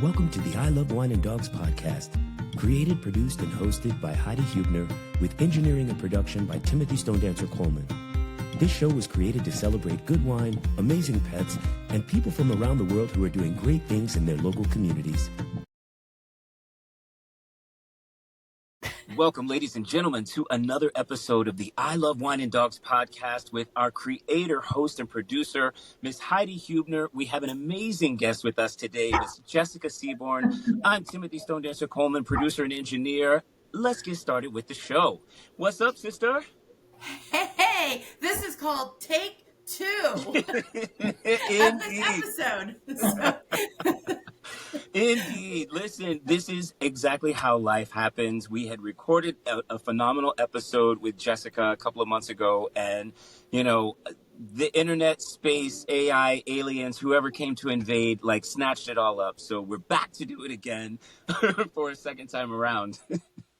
Welcome to the I Love Wine and Dogs podcast, created, produced, and hosted by Heidi Hubner, with engineering and production by Timothy Stone Dancer Coleman. This show was created to celebrate good wine, amazing pets, and people from around the world who are doing great things in their local communities. Welcome, ladies and gentlemen, to another episode of the I Love Wine and Dogs podcast with our creator, host, and producer, Miss Heidi Hubner. We have an amazing guest with us today, Miss Jessica Seabern. I'm Timothy Stone Dancer Coleman, producer and engineer. Let's get started with the show. What's up, sister? Hey, this is called Take Two of this episode. Indeed. Listen, this is exactly how life happens. We had recorded a phenomenal episode with Jessica a couple of months ago, and, you know, the internet, space, AI, aliens, whoever came to invade, like, snatched it all up. So we're back to do it again for a second time around.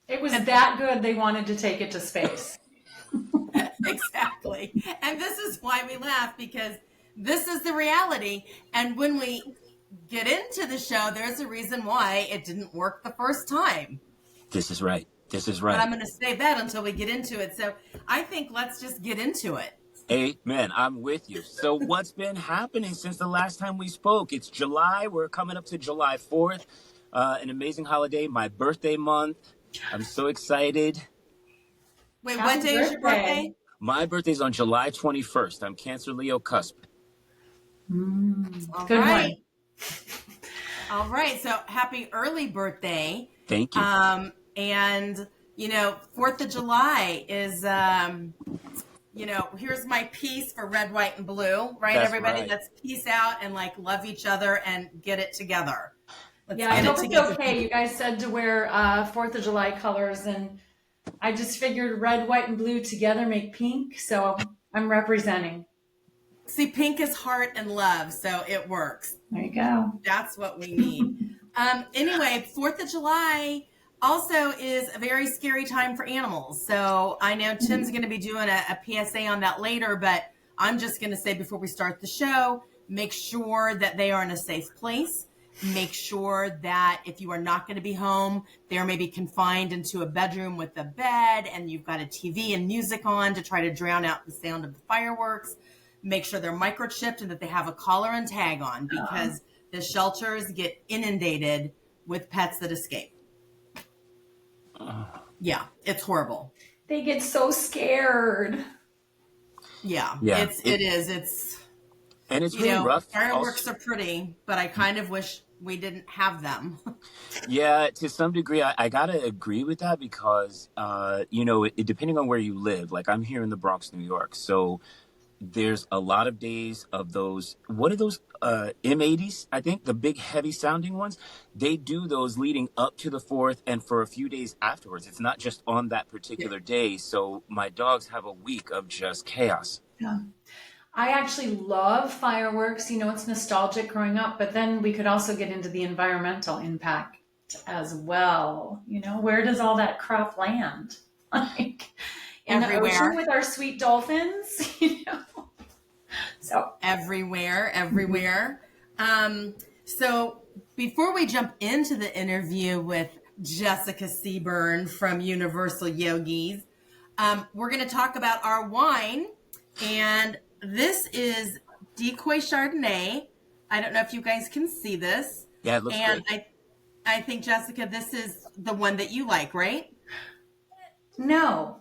It was that good they wanted to take it to space. Exactly. And this is why we laugh, because this is the reality. And when we get into the show, there's a reason why it didn't work the first time. This is right. This is right. But I'm going to save that until we get into it. So I think let's just get into it. Amen. I'm with you. So what's been happening since the last time we spoke? It's July. We're coming up to July 4th. An amazing holiday, my birthday month. I'm so excited. Wait, what day is your birthday? My birthday's on July 21st. I'm Cancer Leo cusp. All Good right. one. All right. So happy early birthday. Thank you. And, you know, 4th of July is, you know, here's my piece for red, white, and blue, right? That's Everybody, right. let's peace out and like love each other and get it together. Let's Yeah, I get hope it it's together. okay. You guys said to wear 4th of July colors, and I just figured red, white, and blue together make pink, so I'm representing. See, pink is heart and love, so it works. There you go. That's what we need. Anyway, 4th of July also is a very scary time for animals. So I know Tim's going to be doing a PSA on that later, but I'm just going to say before we start the show, make sure that they are in a safe place. Make sure that if you are not going to be home, they're maybe confined into a bedroom with a bed and you've got a TV and music on to try to drown out the sound of the fireworks. Make sure they're microchipped and that they have a collar and tag on, because the shelters get inundated with pets that escape. Yeah, it's horrible. They get so scared. Yeah. Yeah, It is. And it's You really know, rough. fireworks are pretty, but I kind of wish we didn't have them. Yeah, to some degree, I gotta agree with that because, you know, depending on where you live, like I'm here in the Bronx, New York, so there's a lot of days of those, what are those, M80s, I think, the big heavy sounding ones. They do those leading up to the 4th and for a few days afterwards. It's not just on that particular day. So my dogs have a week of just chaos. Yeah. I actually love fireworks. You know, it's nostalgic growing up, but then we could also get into the environmental impact as well. You know, where does all that crap land? Like in Everywhere. the ocean with our sweet dolphins, you know. So Everywhere. So before we jump into the interview with Jessica Seabern from Universal Yogis, we're going to talk about our wine. And this is Decoy Chardonnay. I don't know if you guys can see this. Yeah, it looks and great. I think, Jessica, this is the one that you like, right? no.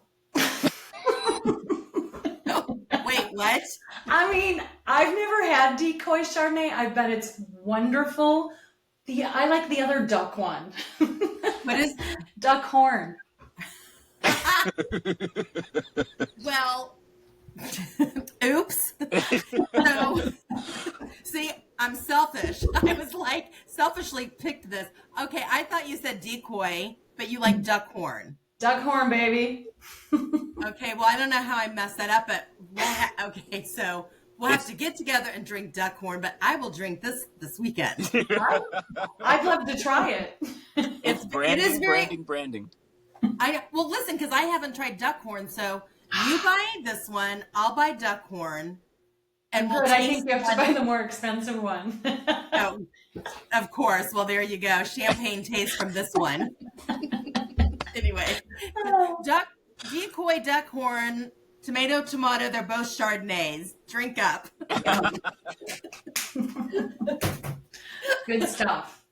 Wait, what? I mean, I've never had Decoy Chardonnay. I bet it's wonderful. I like the other duck one. What is? Duck horn. Well, oops. So, see, I'm selfish. I was like, selfishly picked this. Okay, I thought you said decoy, but you like duck horn. Duck horn, baby. Okay, well, I don't know how I messed that up, but okay, so we'll have to get together and drink duck horn, but I will drink this weekend. I'd love to try it. It's branding, it is very, branding. Well, listen, because I haven't tried duck horn, so you buy this one, I'll buy duck horn, and we'll But I think taste you have to one. buy the more expensive one. Oh, Of course. Well, there you go. Champagne taste from this one. Anyway, duck, decoy, duckhorn, tomato. They're both Chardonnays. Drink up. Good stuff.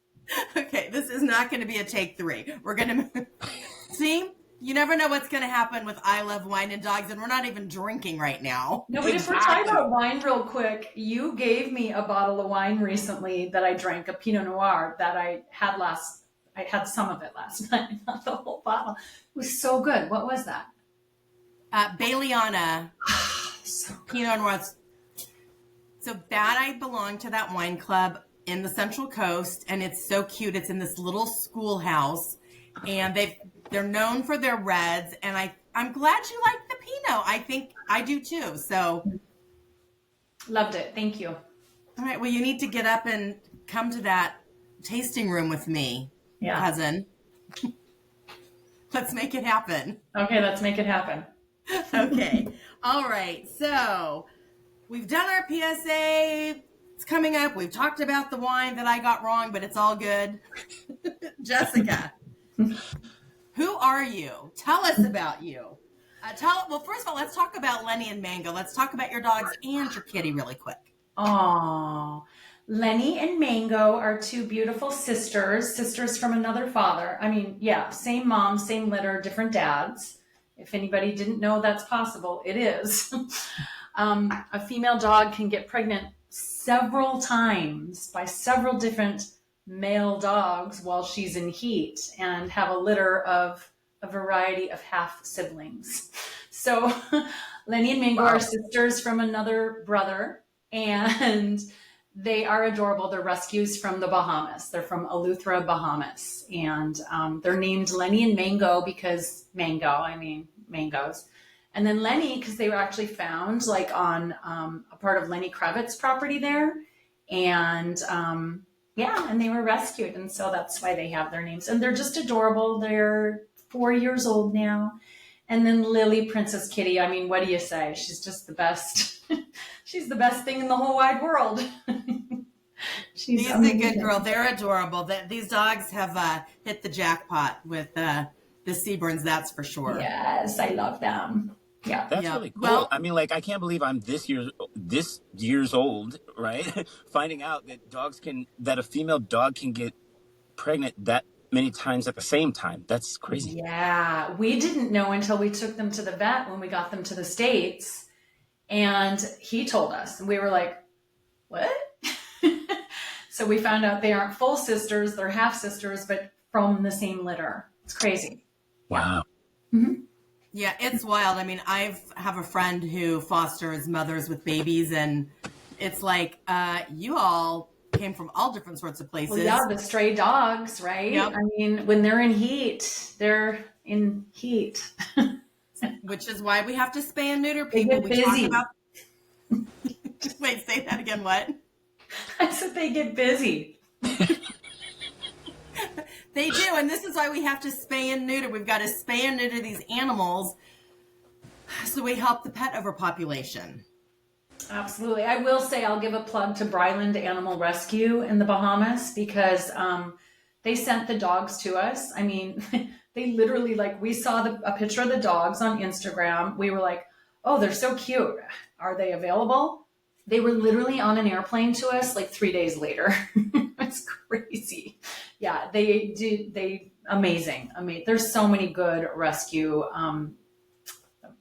Okay, this is not going to be a take 3. We're going to see. You never know what's going to happen with I Love Wine and Dogs, and we're not even drinking right now. No, but if we're talking about wine real quick, you gave me a bottle of wine recently that I drank, a Pinot Noir that I had some of it last night, not the whole bottle. It was so good. What was that? Bailiana So Pinot Noir. So that I belong to that wine club in the Central Coast, and it's so cute. It's in this little schoolhouse, and they're known for their reds, and I'm glad you like the Pinot. I think I do too. So loved it. Thank you. All right. Well, you need to get up and come to that tasting room with me, cousin. Let's make it happen. Okay, let's make it happen. Okay. All right. So we've done our PSA. It's coming up. We've talked about the wine that I got wrong, but it's all good. Jessica, who are you? Tell us about you. Well, first of all, let's talk about Lenny and Mango. Let's talk about your dogs and your kitty really quick. Oh, Lenny and Mango are 2 beautiful sisters from another father. I mean, yeah, same mom, same litter, different dads. If anybody didn't know that's possible, it is. A female dog can get pregnant several times by several different male dogs while she's in heat and have a litter of a variety of half siblings. So Lenny and Mango are sisters from another brother, and they are adorable. They're rescues from the Bahamas. They're from Eleuthera, Bahamas. And they're named Lenny and Mango because mangoes. And then Lenny, because they were actually found like on a part of Lenny Kravitz's property there. And and they were rescued. And so that's why they have their names. And they're just adorable. They're 4 years old now. And then Lily, Princess Kitty. I mean, what do you say? She's just the best. She's the best thing in the whole wide world. She's a good girl. They're adorable. These dogs have hit the jackpot with the Seaberns, that's for sure. Yes, I love them. Yeah, that's really cool. Well, I mean, like, I can't believe I'm this year's old, right? Finding out that a female dog can get pregnant that many times at the same time. That's crazy. Yeah, we didn't know until we took them to the vet when we got them to the States, and he told us, and we were like, what? So we found out they aren't full sisters, they're half sisters, but from the same litter. It's crazy. Wow. Mm-hmm. Yeah, it's wild. I mean, I have a friend who fosters mothers with babies, and it's like you all came from all different sorts of places. Well, yeah, the stray dogs, right? Yep. I mean, when they're in heat, they're in heat. Which is why we have to spay and neuter people. They get busy. Wait, say that again, what? I said they get busy. They do, and this is why we have to spay and neuter. We've got to spay and neuter these animals so we help the pet overpopulation. Absolutely. I will say I'll give a plug to Bryland Animal Rescue in the Bahamas because they sent the dogs to us. I mean, they literally, like, we saw a picture of the dogs on Instagram. We were like, oh, they're so cute. Are they available? They were literally on an airplane to us like 3 days later. It's crazy. Yeah, amazing. There's so many good rescue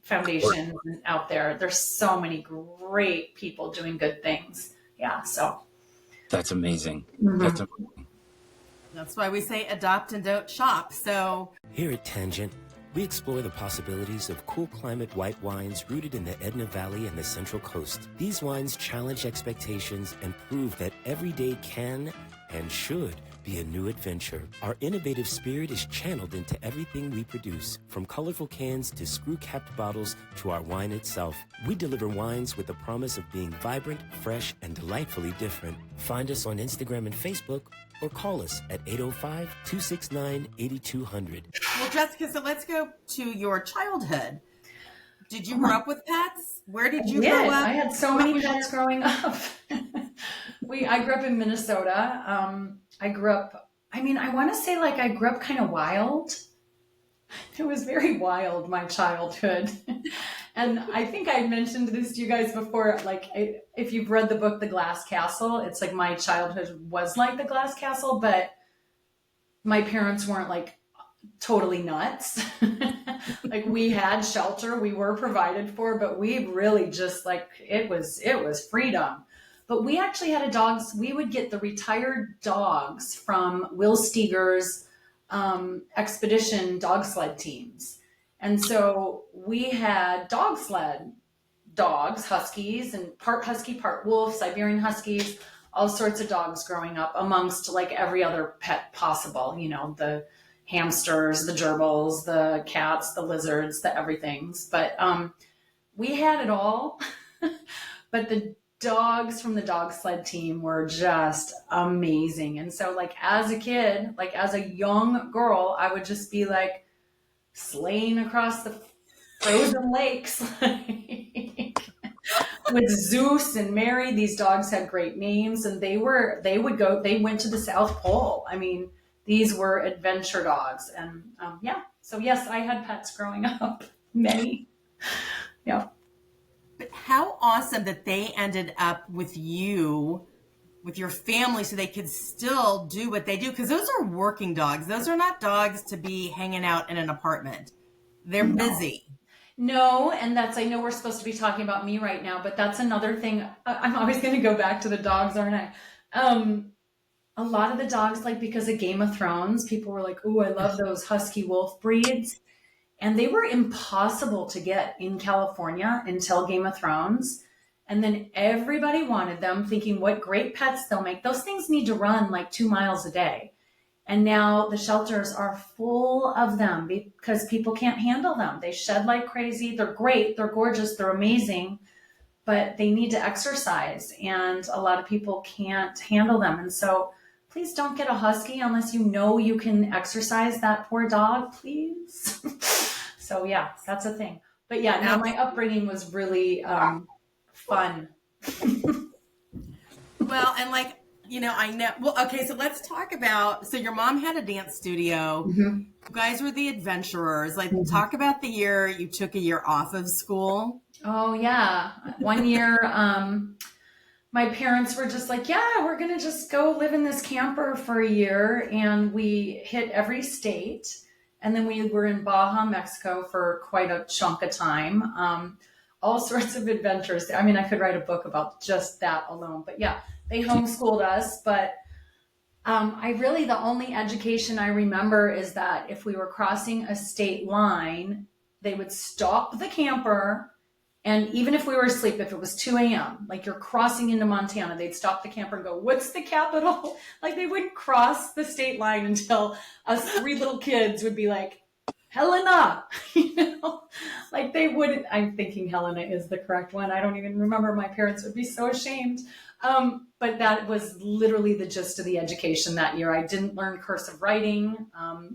foundations out there. There's so many great people doing good things. Yeah, so. That's amazing. Mm-hmm. That's why we say adopt and don't shop. So here at Tangent, we explore the possibilities of cool climate white wines rooted in the Edna Valley and the Central Coast. These wines challenge expectations and prove that every day can and should be a new adventure. Our innovative spirit is channeled into everything we produce, from colorful cans to screw-capped bottles to our wine itself. We deliver wines with the promise of being vibrant, fresh, and delightfully different. Find us on Instagram and Facebook, or call us at 805-269-8200. Well, Jessica, so let's go to your childhood. Did you grow up with pets? Where did you grow up? I had so many pets growing up. I grew up in Minnesota. I grew up, I want to say like I grew up kind of wild. It was very wild, my childhood. And I think I mentioned this to you guys before. Like, if you've read the book, The Glass Castle, it's like my childhood was like The Glass Castle, but my parents weren't like totally nuts. Like, we had shelter, we were provided for, but we really just like, it was freedom. But we actually had we would get the retired dogs from Will Steger's expedition dog sled teams. And so we had dog sled dogs, huskies, and part husky, part wolf, Siberian huskies, all sorts of dogs growing up amongst like every other pet possible, the hamsters, the gerbils, the cats, the lizards, the everythings. But we had it all. But the dogs from the dog sled team were just amazing. And so like as a kid, like as a young girl, I would just be like sleighing across the frozen lakes with Zeus and Mary. These dogs had great names, and they went to the South Pole. These were adventure dogs. And so yes, I had pets growing up, many. Yeah. But how awesome that they ended up with you, with your family, so they could still do what they do. Because those are working dogs. Those are not dogs to be hanging out in an apartment. They're busy. No, and I know we're supposed to be talking about me right now, but that's another thing. I'm always going to go back to the dogs, aren't I? A lot of the dogs, like because of Game of Thrones, people were like, "Oh, I love those husky wolf breeds." And they were impossible to get in California until Game of Thrones. And then everybody wanted them, thinking what great pets they'll make. Those things need to run like 2 miles a day. And now the shelters are full of them because people can't handle them. They shed like crazy. They're great. They're gorgeous. They're amazing. But they need to exercise. And a lot of people can't handle them. And so please don't get a husky unless you know you can exercise that poor dog, please. So yeah, that's a thing. But yeah, now my upbringing was really fun. Well, and like, I know. Well, okay, so let's talk about, so your mom had a dance studio. Mm-hmm. You guys were the adventurers. Like, talk about the year you took a year off of school. Oh yeah. 1 year, my parents were just like, yeah, we're going to just go live in this camper for a year. And we hit every state. And then we were in Baja, Mexico for quite a chunk of time. All sorts of adventures. I could write a book about just that alone. But yeah, they homeschooled us. But the only education I remember is that if we were crossing a state line, they would stop the camper. And even if we were asleep, if it was 2 a.m., like you're crossing into Montana, they'd stop the camper and go, "What's the capital?" Like they wouldn't cross the state line until us 3 little kids would be like, "Helena," like they wouldn't. I'm thinking Helena is the correct one. I don't even remember. My parents would be so ashamed. But that was literally the gist of the education that year. I didn't learn cursive writing,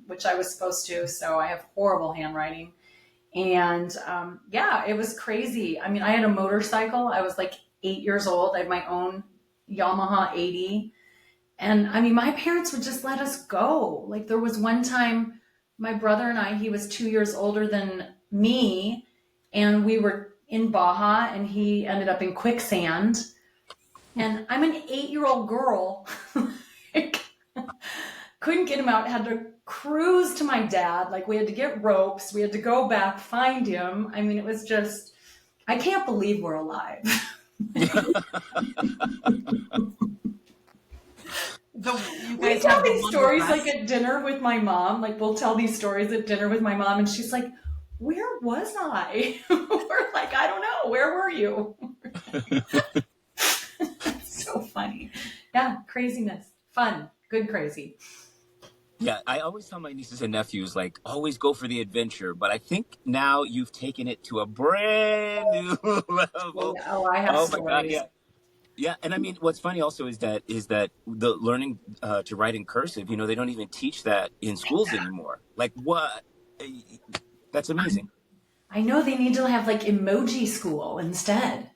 which I was supposed to. So I have horrible handwriting. And it was crazy. I had a motorcycle. I was like 8 years old. I had my own Yamaha 80. And my parents would just let us go. Like there was one time my brother and I, he was 2 years older than me. And we were in Baja and he ended up in quicksand. And I'm an 8-year-old girl. Couldn't get him out, had to cruise to my dad. Like we had to get ropes. We had to go back, find him. It was just, I can't believe we're alive. We tell these stories like at dinner with my mom. Like we'll tell these stories at dinner with my mom and she's like, "Where was I?" We're like, "I don't know. Where were you?" So funny. Yeah. Craziness. Fun. Good crazy. Yeah, I always tell my nieces and nephews, like, always go for the adventure. But I think now you've taken it to a brand new level. Oh, I have stories. My God, yeah. Yeah, and what's funny also is that the learning to write in cursive, they don't even teach that in schools anymore. Like, what? That's amazing. I know they need to have, like, emoji school instead.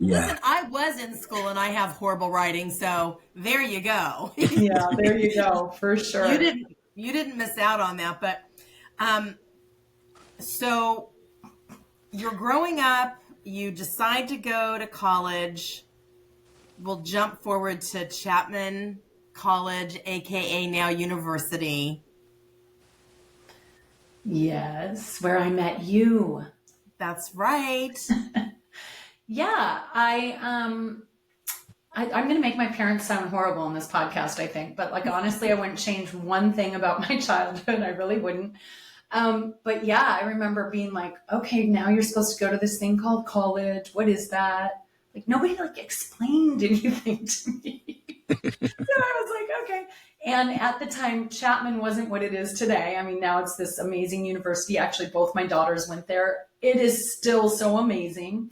Yeah. Listen, I was in school and I have horrible writing, so there you go. Yeah, there you go, for sure. You didn't miss out on that, but so you're growing up, you decide to go to college. We'll jump forward to Chapman College, aka now university. Yes, where I met you. That's right. Yeah, I'm going to make my parents sound horrible in this podcast, I think. But like, honestly, I wouldn't change one thing about my childhood. I really wouldn't. But yeah, I remember being like, okay, now you're supposed to go to this thing called college. What is that? Like, nobody like explained anything to me. So I was like, okay. And at the time, Chapman wasn't what it is today. I mean, now it's this amazing university. Actually, both my daughters went there. It is still so amazing.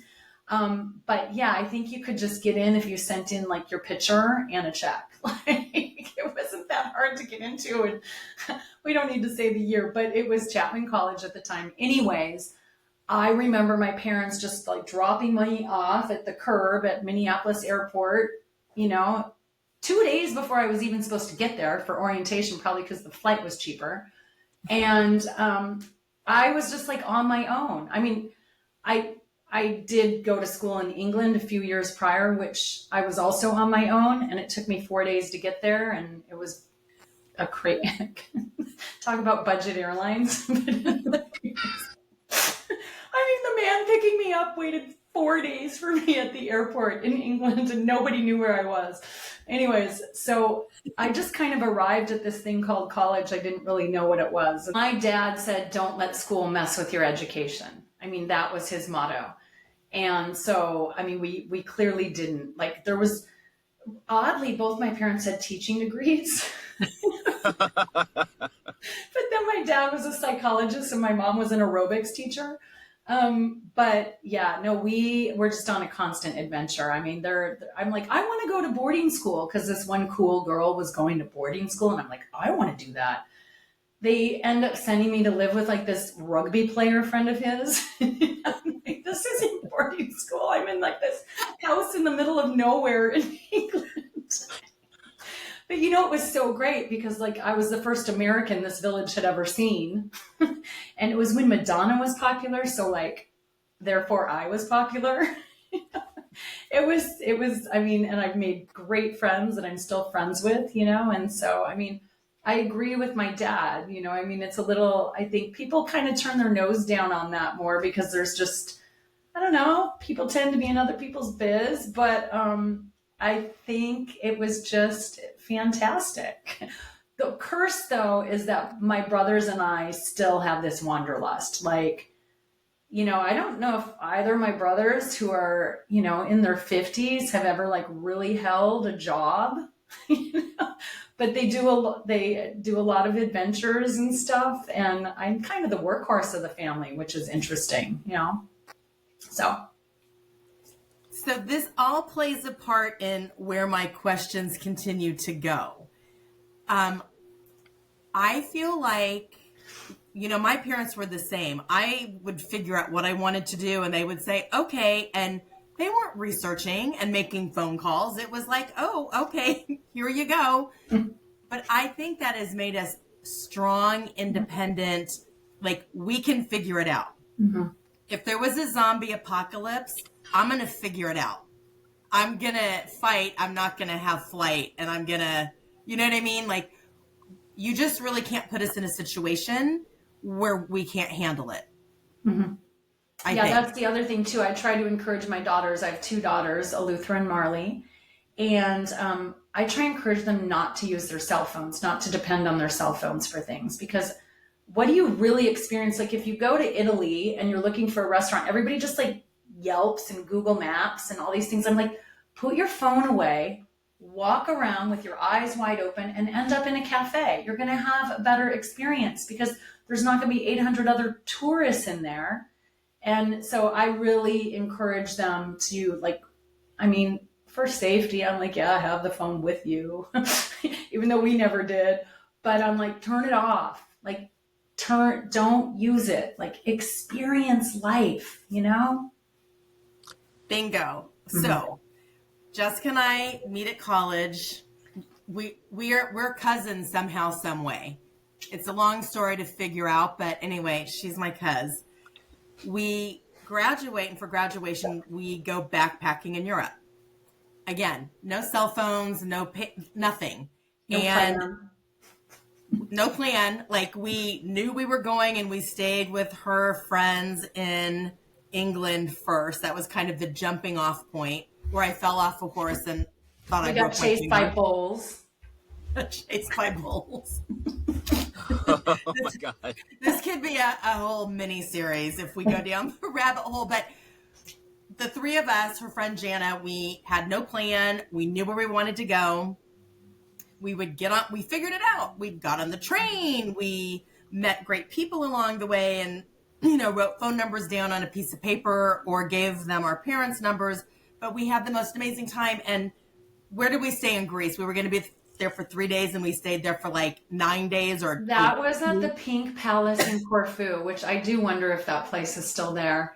But yeah, I think you could just get in if you sent in like your picture and a check. Like, it wasn't that hard to get into, and we don't need to say the year, but it was Chapman College at the time. Anyways, I remember my parents just like dropping me off at the curb at Minneapolis Airport, 2 days before I was even supposed to get there for orientation, probably because the flight was cheaper. And I was just like on my own. I mean, I did go to school in England a few years prior, which I was also on my own, and it took me 4 days to get there, and it was a crazy talk about budget airlines. I mean, the man picking me up waited 4 days for me at the airport in England, and nobody knew where I was. Anyways, so I just kind of arrived at this thing called college. I didn't really know what it was. My dad said, don't let school mess with your education. I mean, that was his motto. And so, I mean, we clearly didn't. Like, there was, oddly, both my parents had teaching degrees. But then my dad was a psychologist and my mom was an aerobics teacher. But yeah, no, we were just on a constant adventure. I mean, I'm like, I want to go to boarding school because this one cool girl was going to boarding school. And I'm like, I want to do that. They end up sending me to live with like this rugby player friend of his. I'm like, this isn't boarding school. I'm in like this house in the middle of nowhere in England. But it was so great because like I was the first American this village had ever seen. And it was when Madonna was popular. So like, therefore I was popular. It was, I mean, and I've made great friends that I'm still friends with, and so, I mean, I agree with my dad, I mean, it's a little, I think people kind of turn their nose down on that more because there's just, I don't know, people tend to be in other people's biz, but I think it was just fantastic. The curse, though, is that my brothers and I still have this wanderlust. Like, I don't know if either of my brothers who are, in their 50s have ever like really held a job, but they do a lot of adventures and stuff. And I'm kind of the workhorse of the family, which is interesting, So this all plays a part in where my questions continue to go. I feel like, my parents were the same. I would figure out what I wanted to do and they would say, okay. And they weren't researching and making phone calls. It was like, oh, okay, here you go. But I think that has made us strong, independent, like we can figure it out. Mm-hmm. If there was a zombie apocalypse, I'm going to figure it out. I'm going to fight. I'm not going to have flight. And I'm going to, you know what I mean? Like, you just really can't put us in a situation where we can't handle it. Mm-hmm. I think. That's the other thing too. I try to encourage my daughters. I have 2 daughters, Eleuthera and Marley. And I try and encourage them not to use their cell phones, not to depend on their cell phones for things. Because what do you really experience? Like if you go to Italy and you're looking for a restaurant, everybody just like Yelps and Google Maps and all these things. I'm like, put your phone away, walk around with your eyes wide open and end up in a cafe. You're going to have a better experience because there's not going to be 800 other tourists in there. And so I really encourage them to like, I mean, for safety, I'm like, yeah, have the phone with you, even though we never did. But I'm like, turn it off. Like, don't use it. Like, experience life, Bingo. So Jessica and I meet at college. We're cousins somehow, some way. It's a long story to figure out, but anyway, she's my cuz. We graduate, and for graduation, we go backpacking in Europe. Again, no cell phones, nothing. No plan. No plan. Like, we knew we were going, and we stayed with her friends in England first. That was kind of the jumping off point where I fell off a horse and thought I got chased by bulls. Chased by bulls. Oh my God. This could be a whole mini series if we go down the rabbit hole. But the three of us, her friend Jana, we had no plan. We knew where we wanted to go. We would get on, we figured it out. We got on the train. We met great people along the way and, wrote phone numbers down on a piece of paper or gave them our parents' numbers. But we had the most amazing time. And where did we stay in Greece? We were going to be there for 3 days and we stayed there for like 9 days that was at the Pink Palace in Corfu, which I do wonder if that place is still there.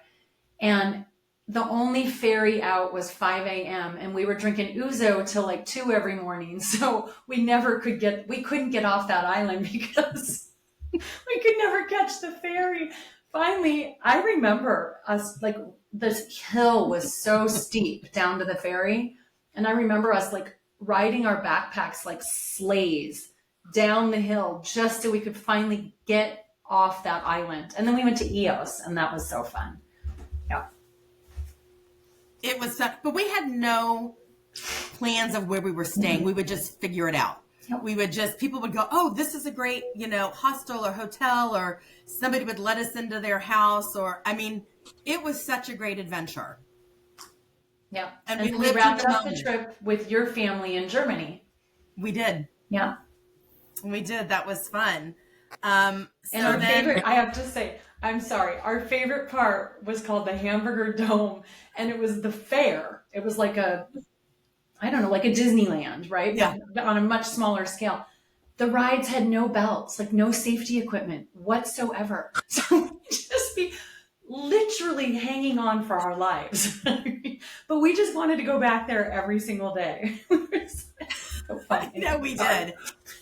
And the only ferry out was 5 a.m. and we were drinking ouzo till like 2 every morning. So we couldn't get off that island because we could never catch the ferry. Finally, I remember us, like, this hill was so steep down to the ferry. And I remember us like riding our backpacks like sleighs down the hill just so we could finally get off that island. And then we went to Eos and that was so fun. Yeah. It was fun, but we had no plans of where we were staying. We would just figure it out. We would people would go, oh, this is a great, hostel or hotel, or somebody would let us into their house, it was such a great adventure. Yeah. And we wrapped up the trip with your family in Germany. We did. Yeah. We did. That was fun. And our favorite, I have to say, I'm sorry, our favorite part was called the Hamburger Dome, and it was the fair. It was like like a Disneyland, right? Yeah. But on a much smaller scale. The rides had no belts, like no safety equipment whatsoever. So we'd just be literally hanging on for our lives. But we just wanted to go back there every single day. So funny. No, we did.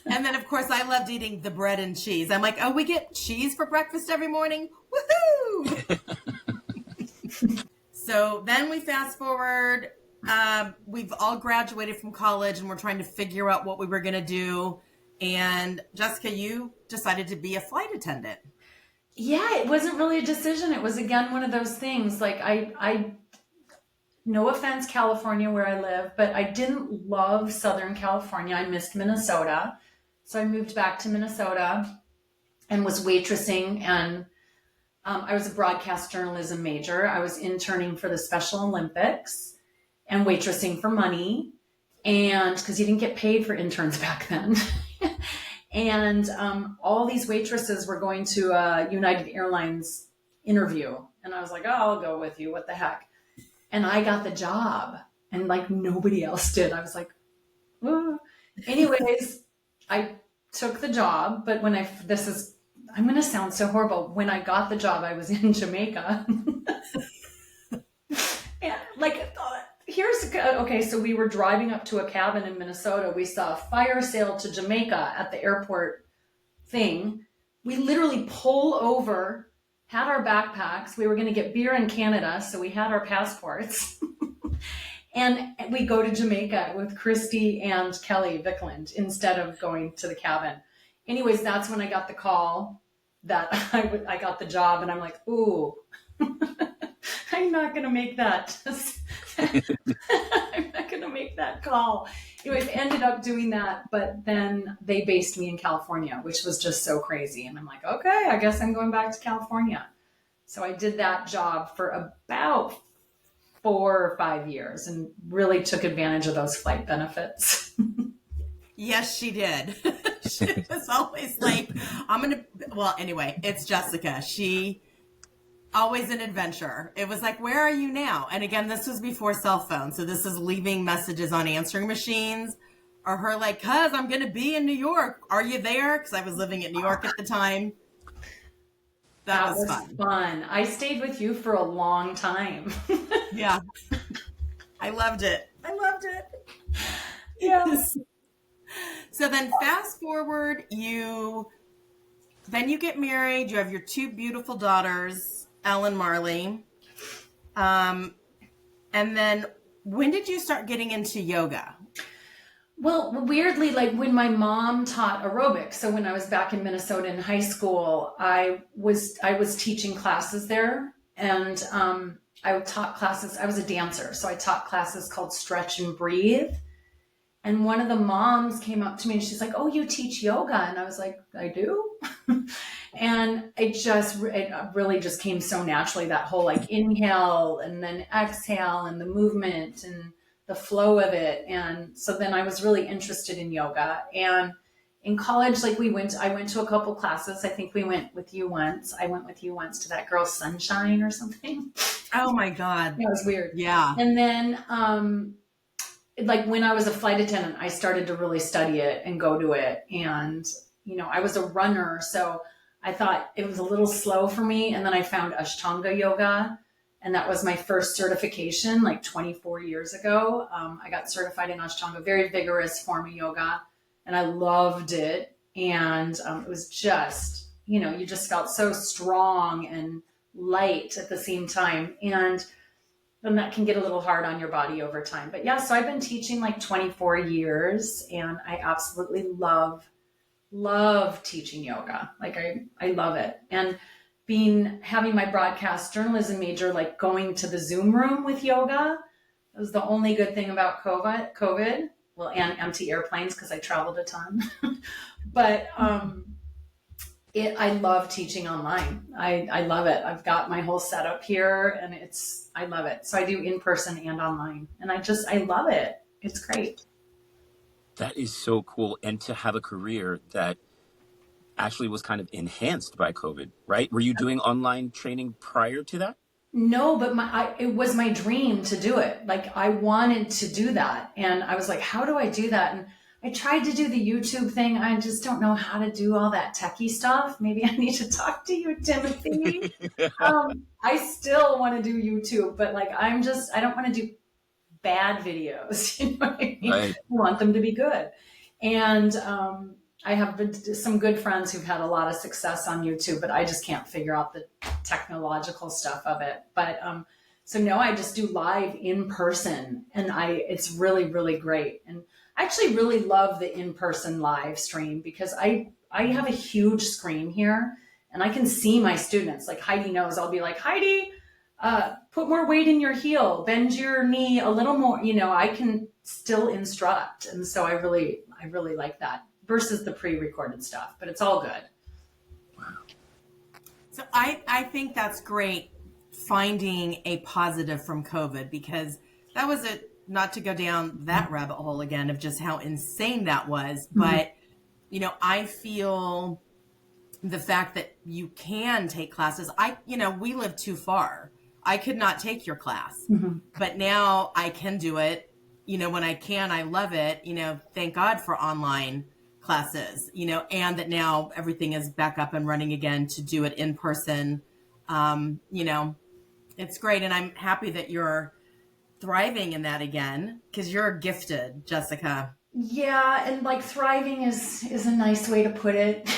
And then, of course, I loved eating the bread and cheese. I'm like, oh, we get cheese for breakfast every morning? Woohoo! So then we fast forward. We've all graduated from college and we're trying to figure out what we were going to do. And Jessica, you decided to be a flight attendant. Yeah, it wasn't really a decision. It was, again, one of those things. Like, I no offense, California, where I live, but I didn't love Southern California. I missed Minnesota. So I moved back to Minnesota and was waitressing. And I was a broadcast journalism major. I was interning for the Special Olympics and waitressing for money. And because you didn't get paid for interns back then. And all these waitresses were going to a United Airlines interview. And I was like, oh, I'll go with you. What the heck? And I got the job and like nobody else did. I was like, oh. Anyways, I took the job. But I'm going to sound so horrible. When I got the job, I was in Jamaica. And okay, so we were driving up to a cabin in Minnesota. We saw a fire sale to Jamaica at the airport thing. We literally pull over, had our backpacks. We were going to get beer in Canada, so we had our passports. And we go to Jamaica with Christy and Kelly Vickland instead of going to the cabin. Anyways, that's when I got the call that I got the job, and I'm like, ooh, I'm not going to make that. I'm not going to make that call. Anyways, ended up doing that, but then they based me in California, which was just so crazy. And I'm like, okay, I guess I'm going back to California. So I did that job for about 4 or 5 years and really took advantage of those flight benefits. Yes, she did. She was always like, anyway, it's Jessica. She always an adventure. It was like, where are you now? And again, this was before cell phones. So this is leaving messages on answering machines, or her like, cuz I'm going to be in New York. Are you there? Because I was living in New York at the time. That was fun. I stayed with you for a long time. Yeah. I loved it. I loved it. Yeah. So then fast forward, then you get married. You have your two beautiful daughters, Ellen, Marley. And then when did you start getting into yoga? Well, weirdly, like when my mom taught aerobics, so when I was back in Minnesota in high school, I was teaching classes there, and I taught classes. I was a dancer, so I taught classes called Stretch and Breathe. And one of the moms came up to me and she's like, "Oh, you teach yoga?" And I was like, "I do." And it really just came so naturally, that whole like inhale and then exhale and the movement and the flow of it. And so then I was really interested in yoga. And in college, like I went to a couple classes. I think we went with you once. I went with you once to that girl Sunshine or something. Oh my God. That was weird. Yeah. And then, like when I was a flight attendant, I started to really study it and go to it. And, I was a runner, so I thought it was a little slow for me. And then I found Ashtanga yoga, and that was my first certification like 24 years ago. I got certified in Ashtanga, very vigorous form of yoga, and I loved it. And it was just, you just felt so strong and light at the same time. And then that can get a little hard on your body over time. But yeah, so I've been teaching like 24 years, and I absolutely love teaching yoga. Like I love it. And having my broadcast journalism major, like going to the Zoom room with yoga, that was the only good thing about COVID. Well, and empty airplanes, because I traveled a ton. But I love teaching online. I love it. I've got my whole setup here, and I love it. So I do in person and online, and I love it. It's great. That is so cool. And to have a career that actually was kind of enhanced by COVID, right? Were you doing online training prior to that? No, but it was my dream to do it. Like I wanted to do that. And I was like, how do I do that? And I tried to do the YouTube thing. I just don't know how to do all that techie stuff. Maybe I need to talk to you, Timothy. I still want to do YouTube, but like, I don't want to do bad videos. You know what I mean? Right. I want them to be good. And I have some good friends who've had a lot of success on YouTube, but I just can't figure out the technological stuff of it. But so no, I just do live in person, and it's really, really great. And I actually really love the in-person live stream, because I have a huge screen here, and I can see my students. Like Heidi knows, I'll be like, Heidi, put more weight in your heel, bend your knee a little more. I can still instruct. And so I really like that versus the pre-recorded stuff, but it's all good. Wow. So I think that's great, finding a positive from COVID, because that was not to go down that rabbit hole again of just how insane that was. Mm-hmm. But, I feel the fact that you can take classes. We live too far. I could not take your class, mm-hmm. but now I can do it. When I can, I love it. Thank God for online classes, and that now everything is back up and running again to do it in person. It's great. And I'm happy that you're thriving in that again, because you're gifted, Jessica. Yeah. And like thriving is a nice way to put it.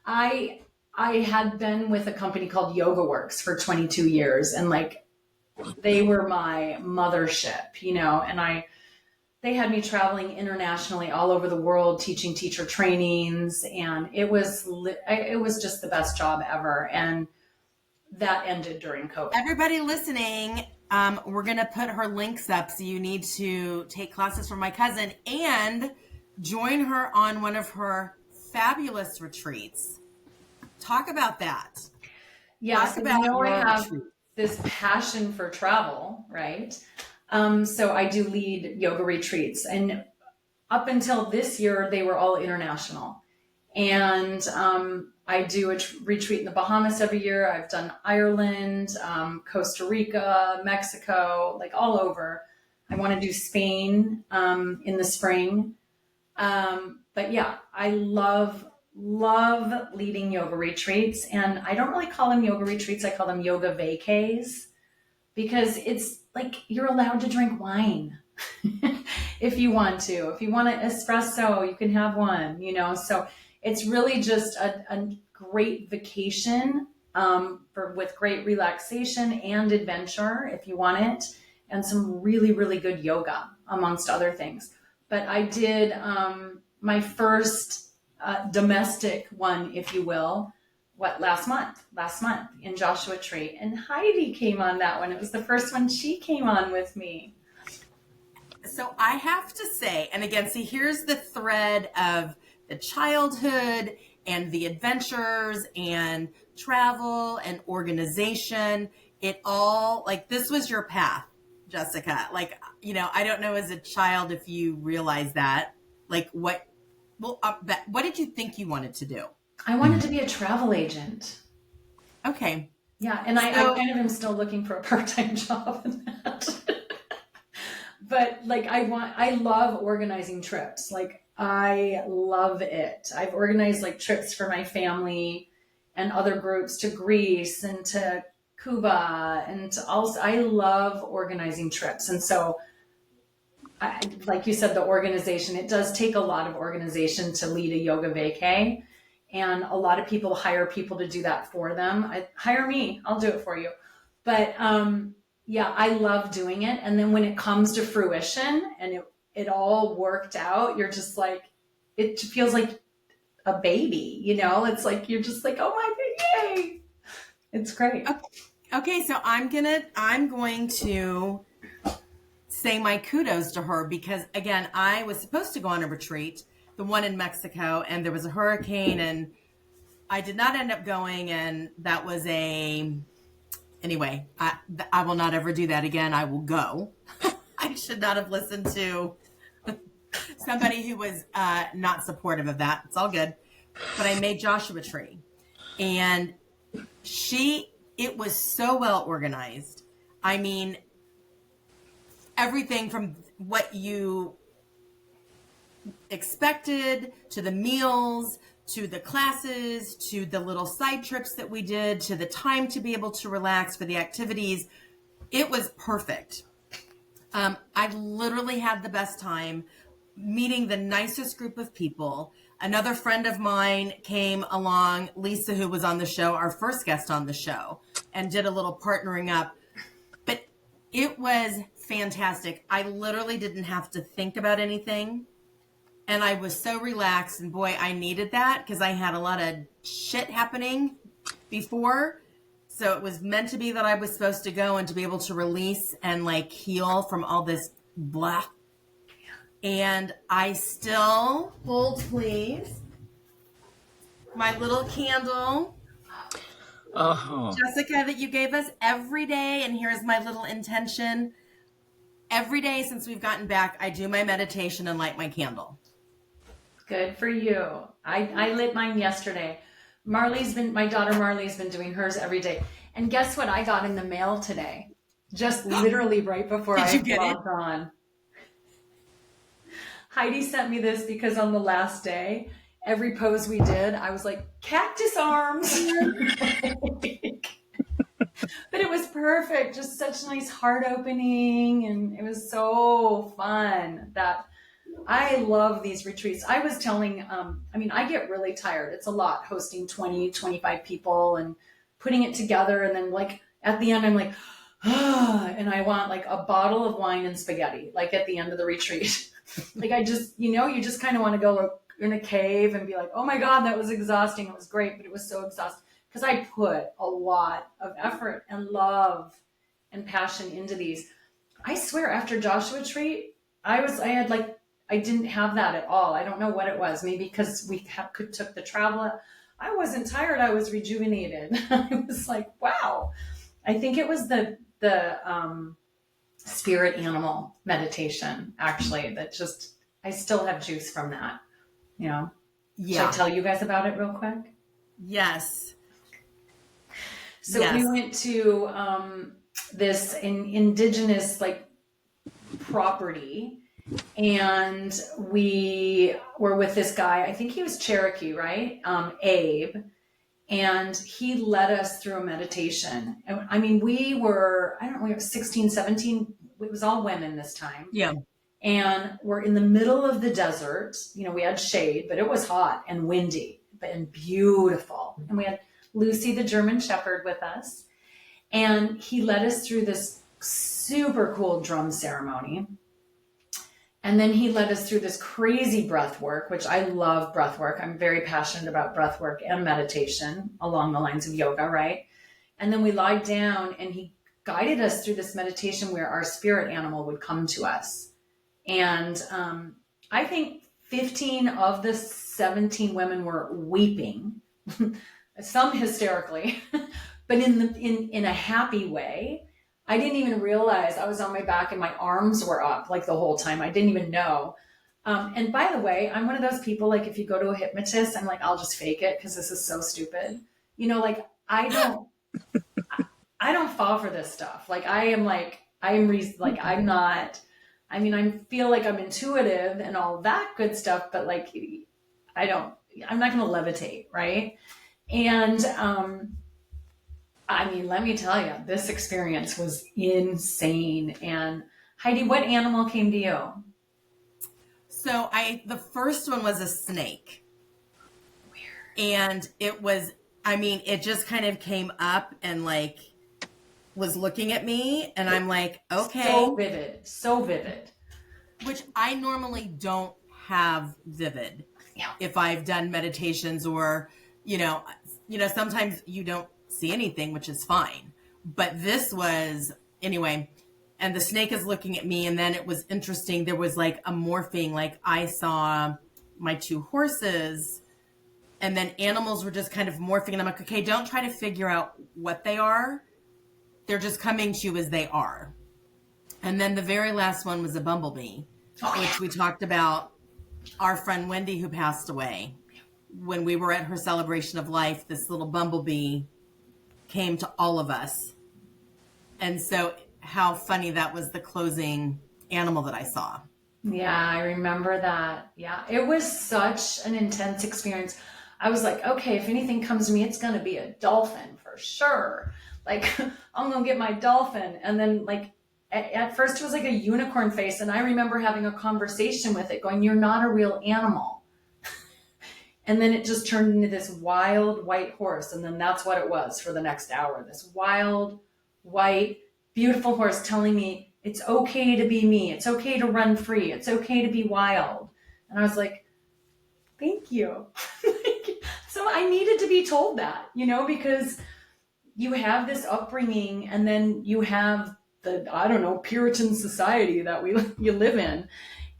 I had been with a company called Yoga Works for 22 years, and like they were my mothership, and they had me traveling internationally all over the world, teaching teacher trainings, and it was just the best job ever. And that ended during COVID. Everybody listening, we're going to put her links up, so you need to take classes from my cousin and join her on one of her fabulous retreats. Talk about that. Yeah, so I have this passion for travel, right? So I do lead yoga retreats, and up until this year, they were all international. And I do a retreat in the Bahamas every year. I've done Ireland, Costa Rica, Mexico, like all over. I want to do Spain in the spring. But yeah, I love leading yoga retreats. And I don't really call them yoga retreats. I call them yoga vacays. because it's like you're allowed to drink wine if you want to. If you want an espresso, you can have one, you know. So it's really just a great vacation with great relaxation and adventure if you want it, and some really, really good yoga, amongst other things. But I did my first domestic one, if you will, last month in Joshua Tree. And Heidi came on that one. It was the first one she came on with me. So I have to say, and again, see, here's the thread of the childhood and the adventures and travel and organization. It all, like, this was your path, Jessica. Like, you know, I don't know as a child if you realize that. Like, what did you think you wanted to do? I wanted to be a travel agent. Okay. Yeah, and I kind of am still looking for a part-time job in that. But like I love organizing trips. Like I love it. I've organized like trips for my family and other groups to Greece and to Cuba, and also I love organizing trips. And so like you said, the organization, it does take a lot of organization to lead a yoga vacay. And a lot of people hire people to do that for them. Hire me, I'll do it for you. But yeah, I love doing it. And then when it comes to fruition and it all worked out, you're just like, it feels like a baby, you know? It's like, you're just like, oh my God, yay. It's great. Okay, so I'm going to say my kudos to her because, again, I was supposed to go on a retreat, the one in Mexico, and there was a hurricane, and I did not end up going, and that was anyway, I will not ever do that again. I will go. I should not have listened to somebody who was not supportive of that. It's all good. But I made Joshua Tree, and it was so well organized. I mean, everything from what you expected to the meals, to the classes, to the little side trips that we did, to the time to be able to relax for the activities. It was perfect. I literally had the best time meeting the nicest group of people. Another friend of mine came along, Lisa, who was on the show, our first guest on the show, and did a little partnering up. But it was fantastic. I literally didn't have to think about anything. And I was so relaxed, and boy, I needed that because I had a lot of shit happening before. So it was meant to be that I was supposed to go and to be able to release and like heal from all this blah. And I still, hold please, my little candle, Jessica, that you gave us every day. And here's my little intention. Every day since we've gotten back, I do my meditation and light my candle. Good for you. I lit mine yesterday. My daughter Marley's been doing hers every day. And guess what I got in the mail today? Just literally right before I logged on. Heidi sent me this because on the last day, every pose we did, I was like, cactus arms. But it was perfect. Just such nice heart opening. And it was so fun that I love these retreats. I was telling, I get really tired. It's a lot hosting 20, 25 people and putting it together. And then like at the end, I'm like, and I want like a bottle of wine and spaghetti, like at the end of the retreat. Like I just, you just kind of want to go in a cave and be like, oh my God, that was exhausting. It was great, but it was so exhausting because I put a lot of effort and love and passion into these. I swear after Joshua Tree, I didn't have that at all. I don't know what it was. Maybe because we took the travel. I wasn't tired. I was rejuvenated. I was like, wow. I think it was the spirit animal meditation, actually, that just, I still have juice from that, Yeah. Should I tell you guys about it real quick? Yes. So we went to this indigenous like property, and we were with this guy. I think he was Cherokee, right? Abe. And he led us through a meditation. I mean, we were 16, 17. It was all women this time. Yeah. And we're in the middle of the desert. You know, we had shade, but it was hot and windy and beautiful. And we had Lucy, the German Shepherd, with us. And he led us through this super cool drum ceremony. And then he led us through this crazy breath work, which I love breath work. I'm very passionate about breath work and meditation along the lines of yoga, right? And then we lied down and he guided us through this meditation where our spirit animal would come to us. And I think 15 of the 17 women were weeping, some hysterically, but in a happy way. I didn't even realize I was on my back and my arms were up like the whole time. I didn't even know. And by the way, I'm one of those people, like if you go to a hypnotist, I'm like, I'll just fake it because this is so stupid. You know, like I don't fall for this stuff. Like I'm not. I mean, I feel like I'm intuitive and all that good stuff, but like, I'm not going to levitate. Right. And, I mean, let me tell you, this experience was insane. And Heidi, what animal came to you? So the first one was a snake. Weird. And it just kind of came up and like, was looking at me and I'm like, okay. So vivid. Which I normally don't have vivid. Yeah. If I've done meditations or, sometimes you don't see anything, which is fine. But this was, anyway, and the snake is looking at me and then it was interesting. There was like a morphing, like I saw my two horses and then animals were just kind of morphing and I'm like, okay, don't try to figure out what they are. They're just coming to you as they are. And then the very last one was a bumblebee, which we talked about our friend Wendy who passed away. When we were at her celebration of life, this little bumblebee came to all of us. And so how funny that was the closing animal that I saw. Yeah, I remember that. Yeah, it was such an intense experience. I was like, okay, if anything comes to me, it's going to be a dolphin for sure. Like, I'm going to get my dolphin. And then like, at first it was like a unicorn face. And I remember having a conversation with it going, you're not a real animal. And then it just turned into this wild white horse. And then that's what it was for the next hour. This wild, white, beautiful horse telling me it's okay to be me. It's okay to run free. It's okay to be wild. And I was like, thank you. So I needed to be told that, because you have this upbringing and then you have the, Puritan society that you live in.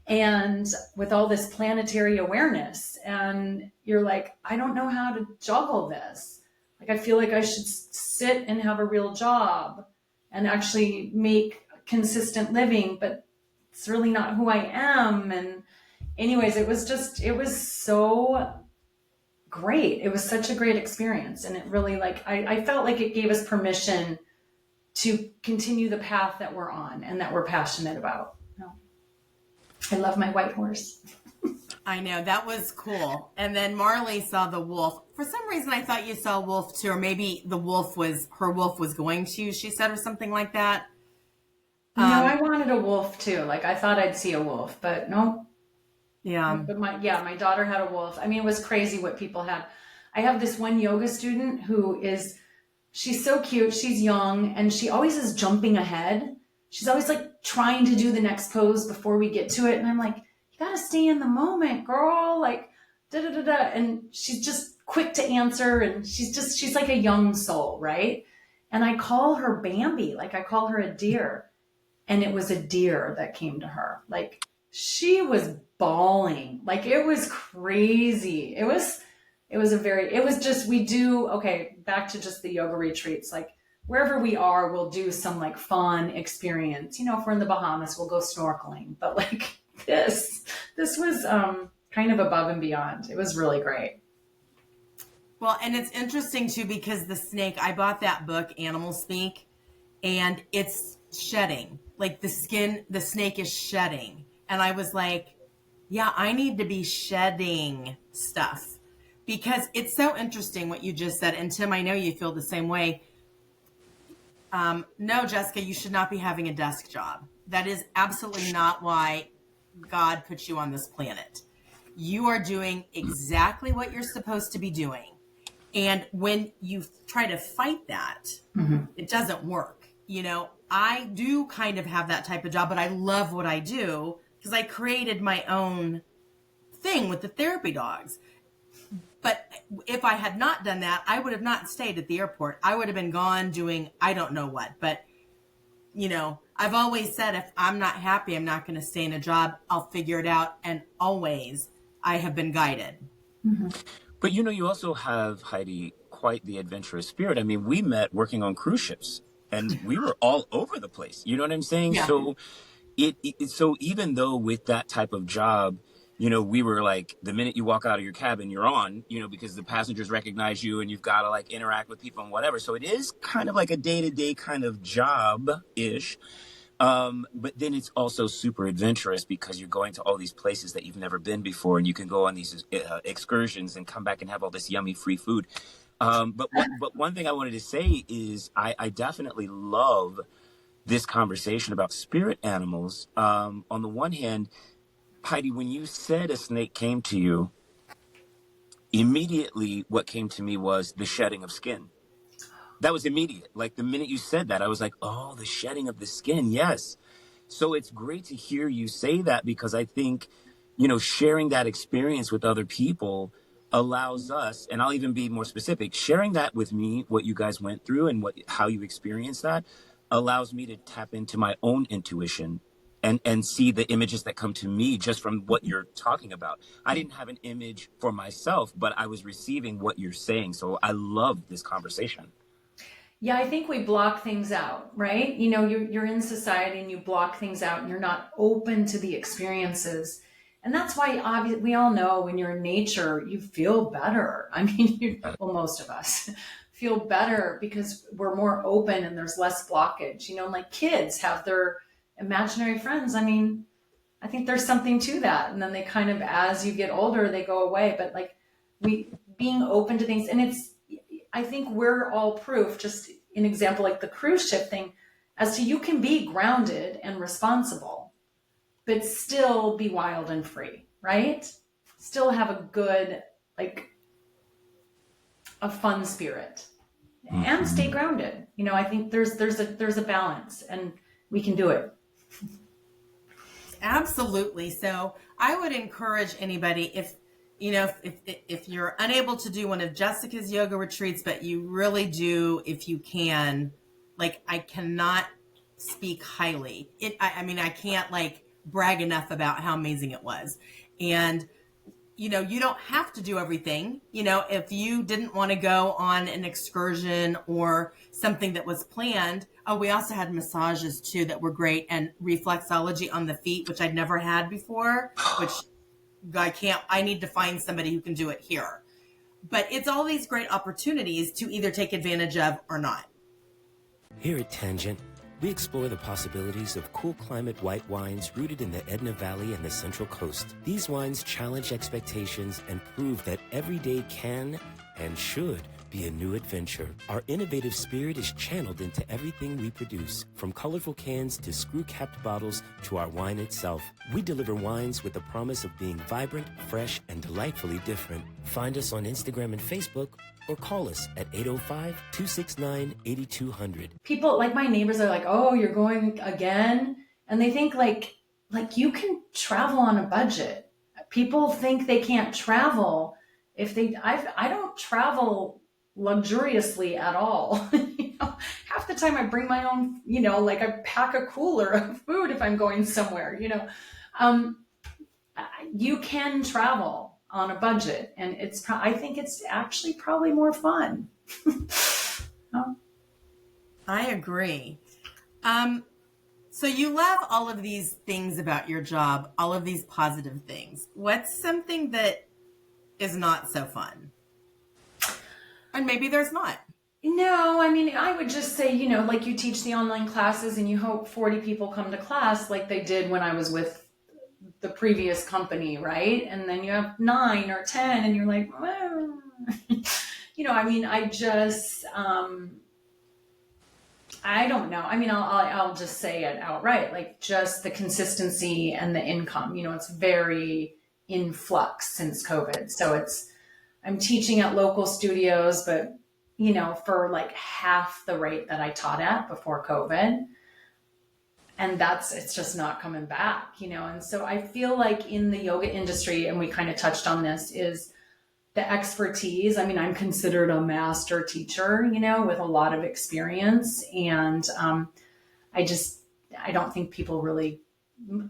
And with all this planetary awareness, and you're like, I don't know how to juggle this. Like, I feel like I should sit and have a real job and actually make consistent living, but it's really not who I am. And anyways, it was so great. It was such a great experience. And it really I felt like it gave us permission to continue the path that we're on and that we're passionate about. I love my white horse. I know, that was cool. And then Marley saw the wolf. For some reason, I thought you saw a wolf too, or maybe her wolf was going to, she said, or something like that. No, I wanted a wolf too. Like I thought I'd see a wolf, but no. Yeah. But my daughter had a wolf. I mean, it was crazy what people had. I have this one yoga student she's so cute. She's young and she always is jumping ahead. She's always like trying to do the next pose before we get to it. And I'm like, you got to stay in the moment, girl. Like, da-da-da-da. And she's just quick to answer. And she's like a young soul, right? And I call her Bambi. Like I call her a deer. And it was a deer that came to her. Like she was bawling. Like it was crazy. Back to just the yoga retreats. Like wherever we are, we'll do some like fun experience. If we're in the Bahamas, we'll go snorkeling. But like this was kind of above and beyond. It was really great. Well, and it's interesting too, because the snake, I bought that book, Animal Speak, and it's shedding. Like the snake is shedding. And I was like, yeah, I need to be shedding stuff. because it's so interesting what you just said. And Tim, I know you feel the same way. No, Jessica, you should not be having a desk job. That is absolutely not why God put you on this planet. You are doing exactly what you're supposed to be doing. And when you try to fight that, it doesn't work. I do kind of have that type of job, but I love what I do because I created my own thing with the therapy dogs. But if I had not done that, I would have not stayed at the airport. I would have been gone doing I don't know what. But, I've always said if I'm not happy, I'm not going to stay in a job. I'll figure it out. And always I have been guided. Mm-hmm. But you also have, Heidi, quite the adventurous spirit. I mean, we met working on cruise ships and we were all over the place. You know what I'm saying? Yeah. So so even though with that type of job, we were like, the minute you walk out of your cabin, you're on, because the passengers recognize you and you've got to like interact with people and whatever. So it is kind of like a day-to-day kind of job-ish. But then it's also super adventurous because you're going to all these places that you've never been before, and you can go on these excursions and come back and have all this yummy free food. But one thing I wanted to say is I definitely love this conversation about spirit animals. On the one hand, Heidi, when you said a snake came to you, immediately what came to me was the shedding of skin. That was immediate. Like the minute you said that, I was like, oh, the shedding of the skin. Yes. So it's great to hear you say that because I think, sharing that experience with other people allows us, and I'll even be more specific, sharing that with me, what you guys went through and how you experienced that allows me to tap into my own intuition and see the images that come to me just from what you're talking about. I didn't have an image for myself, but I was receiving what you're saying. So I love this conversation. Yeah, I think we block things out, right? You're in society and you block things out and you're not open to the experiences. And that's why we all know when you're in nature, you feel better. I mean, most of us feel better because we're more open and there's less blockage. Like kids have their imaginary friends. I mean, I think there's something to that. And then they kind of, as you get older, they go away. But like being open to things, and I think we're all proof, just an example like the cruise ship thing, as to you can be grounded and responsible, but still be wild and free, right? Still have a good, like a fun spirit and stay grounded. I think there's a balance and we can do it. Absolutely. So I would encourage anybody if you're unable to do one of Jessica's yoga retreats, but you really do, if you can, like, I cannot speak highly. I can't like brag enough about how amazing it was. And, you don't have to do everything. If you didn't want to go on an excursion or something that was planned. Oh, we also had massages too that were great, and reflexology on the feet, which I'd never had before, which I need to find somebody who can do it here. But it's all these great opportunities to either take advantage of or not. Here at Tangent, we explore the possibilities of cool climate white wines rooted in the Edna Valley and the Central Coast. These wines challenge expectations and prove that every day can and should be a new adventure. Our innovative spirit is channeled into everything we produce, from colorful cans to screw-capped bottles to our wine itself. We deliver wines with the promise of being vibrant, fresh, and delightfully different. Find us on Instagram and Facebook, or call us at 805-269-8200. People, like my neighbors, are like, oh, you're going again? And they think like you can travel on a budget. People think they can't travel if I don't travel luxuriously at all. Half the time I bring my own, like I pack a cooler of food if I'm going somewhere, you can travel on a budget, and I think it's actually probably more fun. I agree. So you love all of these things about your job, all of these positive things. What's something that is not so fun? And maybe there's not. No, I would just say, like you teach the online classes and you hope 40 people come to class like they did when I was with the previous company, right? And then you have 9 or 10 and you're like, well, I mean, I don't know. I mean, I'll just say it outright, like just the consistency and the income, it's very in flux since COVID. So I'm teaching at local studios, but for like half the rate that I taught at before COVID. And it's just not coming back, And so I feel like in the yoga industry, and we kind of touched on this, is the expertise. I mean, I'm considered a master teacher, with a lot of experience. And I don't think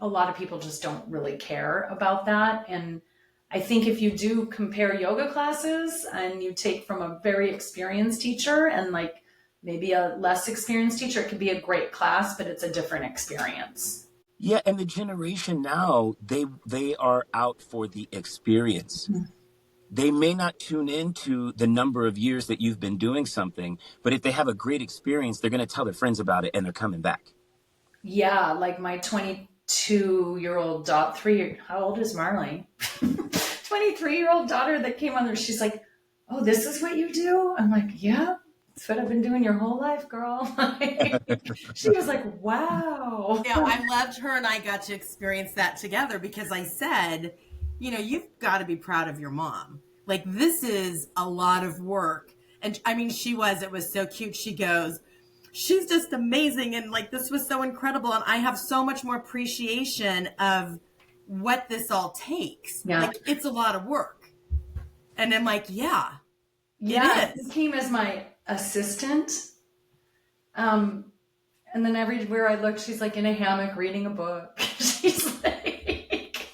a lot of people just don't really care about that. And I think if you do compare yoga classes and you take from a very experienced teacher and like maybe a less experienced teacher, it could be a great class, but it's a different experience. Yeah, and the generation now, they are out for the experience. Mm-hmm. They may not tune into the number of years that you've been doing something, but if they have a great experience, they're going to tell their friends about it and they're coming back. Yeah, like my 22-year-old daughter, how old is Marley? 23-year-old daughter that came on there, she's like, oh, this is what you do? I'm like, yeah, that's what I've been doing your whole life, girl. She was like, wow. Yeah, I loved her and I got to experience that together because I said, you've got to be proud of your mom. Like, this is a lot of work. And I mean, it was so cute. She goes, she's just amazing. And like, this was so incredible. And I have so much more appreciation of what this all takes. Yeah. Like, it's a lot of work. And I'm like, yeah, it is. She came as my assistant. And then everywhere I looked, she's like in a hammock reading a book. She's like,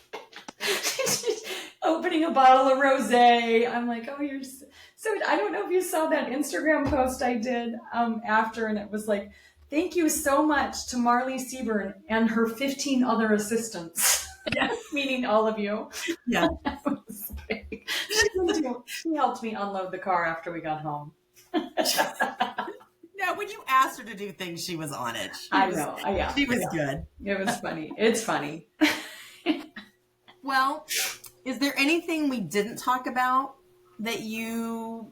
she's opening a bottle of rosé. I'm like, oh, you're so, I don't know if you saw that Instagram post I did after, and it was like, thank you so much to Marley Seabern and her 15 other assistants. Yes. Meaning all of you. Yeah. She helped me unload the car after we got home. No, when you asked her to do things, she was on it. She was good. It was funny. It's funny. Well, is there anything we didn't talk about that you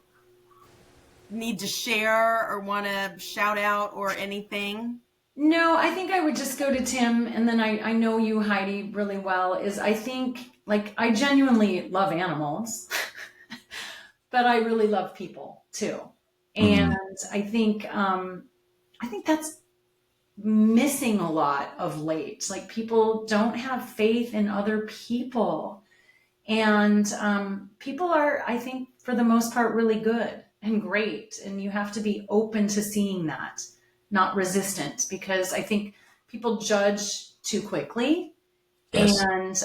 need to share or want to shout out or anything? No, I think I would just go to Tim, and then I know you, Heidi, really well, I think, like, I genuinely love animals, but I really love people too. And I think that's missing a lot of late. Like, people don't have faith in other people. And people are, I think, for the most part, really good and great. And you have to be open to seeing that, not resistant, because I think people judge too quickly. Yes. And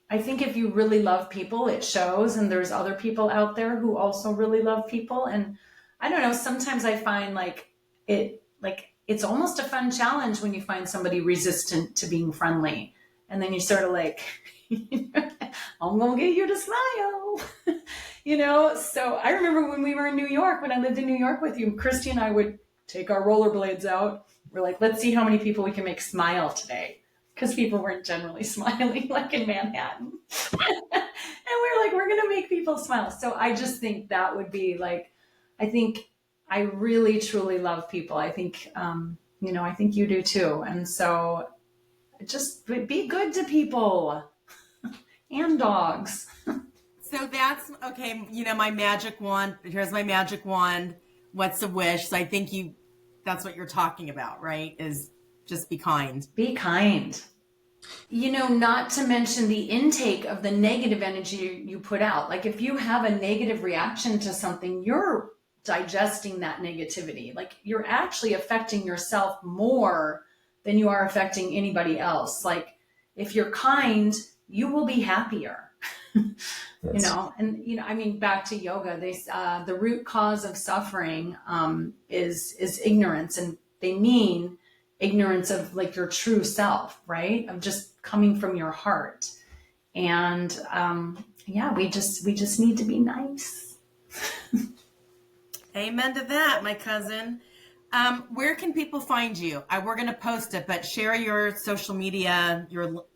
I think if you really love people, it shows. And there's other people out there who also really love people. And I don't know, sometimes I find it's almost a fun challenge when you find somebody resistant to being friendly. And then you sort of like, I'm going to get you to smile, So I remember when we were in New York, when I lived in New York with you, Christy and I would take our rollerblades out. We're like, let's see how many people we can make smile today. Because people weren't generally smiling like in Manhattan. And we're like, we're going to make people smile. So I just think that would be like, I think I really, truly love people. I think, I think you do too. And so just be good to people and dogs. So that's okay. My magic wand, here's my magic wand. What's a wish? So I think that's what you're talking about, right? Is just be kind. Be kind. Not to mention the intake of the negative energy you put out. Like, if you have a negative reaction to something, you're digesting that negativity. Like, you're actually affecting yourself more than you are affecting anybody else. Like, if you're kind, you will be happier. Yes. Back to yoga, the root cause of suffering is ignorance, and they mean ignorance of like your true self, right? Of just coming from your heart. And we just need to be nice. Amen to that, my cousin. Where can people find you? We're going to post it, but share your social media,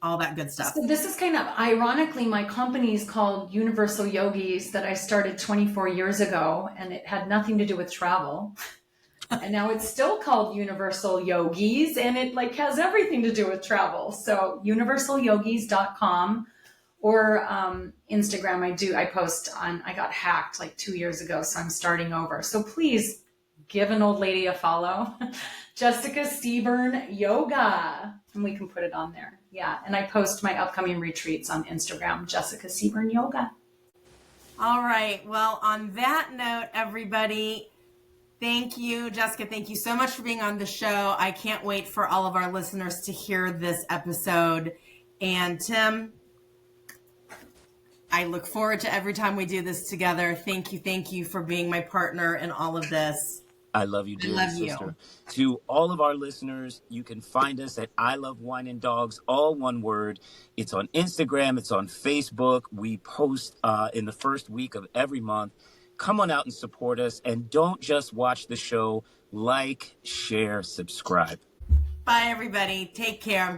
all that good stuff. So this is kind of ironically, my company is called Universal Yogis that I started 24 years ago, and it had nothing to do with travel. And now it's still called Universal Yogis, and it like has everything to do with travel. So universalyogis.com or Instagram. I post on, I got hacked like 2 years ago, so I'm starting over. So please give an old lady a follow. Jessica Seabern Yoga, and we can put it on there. Yeah, and I post my upcoming retreats on Instagram, Jessica Seabern Yoga. All right. Well, on that note, everybody, thank you, Jessica. Thank you so much for being on the show. I can't wait for all of our listeners to hear this episode. And Tim, I look forward to every time we do this together. Thank you for being my partner in all of this. I love you, dearly, sister. To all of our listeners, you can find us at I Love Wine and Dogs, all one word. It's on Instagram. It's on Facebook. We post in the first week of every month. Come on out and support us. And don't just watch the show. Like, share, subscribe. Bye, everybody. Take care.